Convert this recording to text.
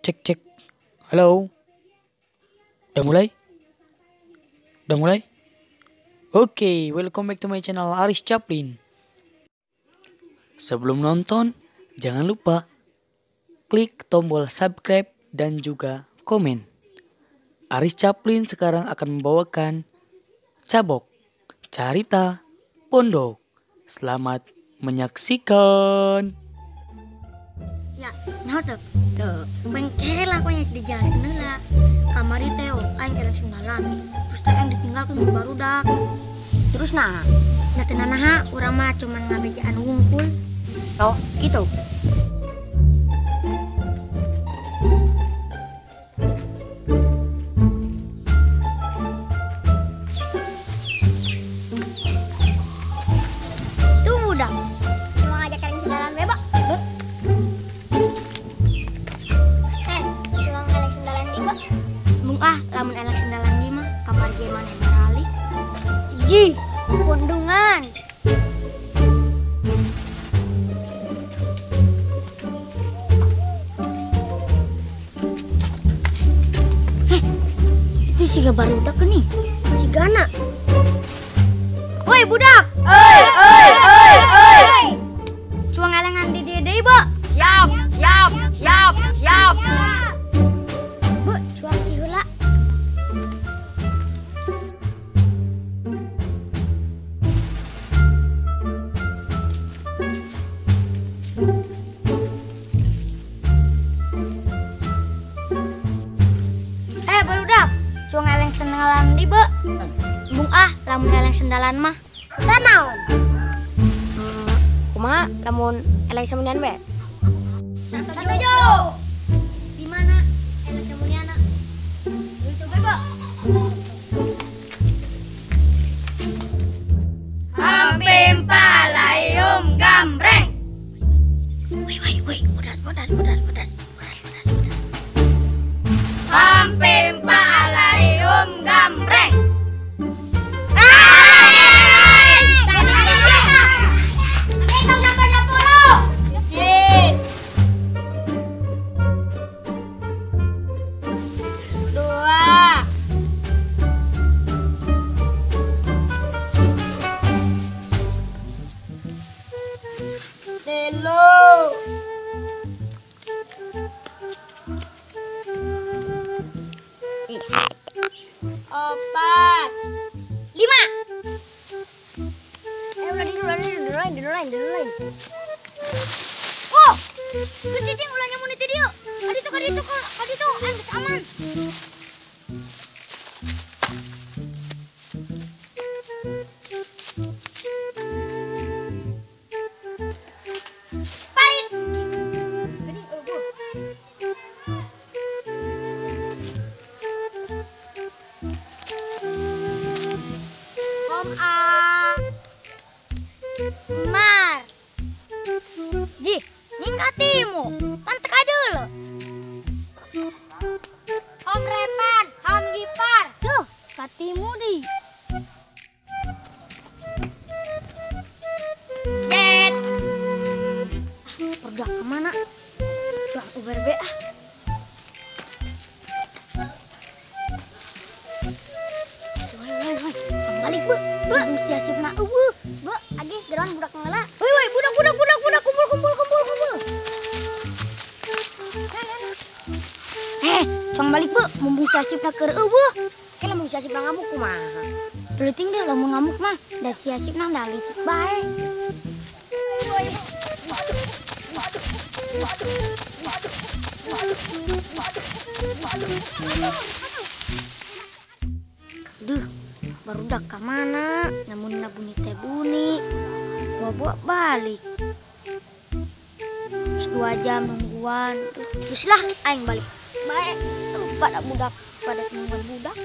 Cek cek. Halo. Udah mulai? Udah mulai? Oke, welcome back to my channel Aris Chaplin. Sebelum nonton, jangan lupa klik tombol subscribe dan juga komen. Aris Chaplin sekarang akan membawakan Cabok, Carita Pondok. Selamat menyaksikan. Ya, nyaho tuh. Bengkel lah konya di jalan lah. Kamari teo, aing elek singgalan. Terus teh aing ditinggal ku barudak. Terus nah tenanaha urang mah cuman ngabejaan wungkul. Oh, gitu. Tuh budak. Mau ngajak elek singgalan bebek. Cuman elek singgalan di bak. Mung lamun elek singgalan di mah kamar ge maneh barali. Ji, pundungan. Itu si barudak nih, si Gana. Woi budak. Oi. Cuang elengan di dia deui, Bo. Siap. Bu, cuang ti heula. Barudak. Cuang eleng sendalan di, Bo. Bung lamun eleng sendalan mah. Da naon? Kumaha lamun eleng semunian be? Setuju. Di mana eleng semuniana? Itu bebo. Hampim palayum gambreng. Woi, bodas. Hampim palayum gambreng. Opat. 5. Udah didulain. Oh, kecicing ulangnya mau niti dia. Kaditu geus aman. Parit. Gini eueuh. Mar. Ji, ningkatimu. Pantek aja lo. Om Repan, Om Gipar. Tuh, katimu di. Jet. Produk kemana? Jual Uber be balik bu, mesti asip nak bu, agi geron budak ngela. Woi, budak, kumpul. Cong balik bu, mumpung si asip nak keur bu. Kan lamun si Asip ngamuk kumaha? Dulu tinggal lamun ngamuk mah, da si asip nang da licik bae. Duh, barudak ka mana? Namun nabuni teh buni. Bawa balik. Terus 2 jam nungguan. Terus lah aing balik. Bae, pada budak, pada nungguan budak.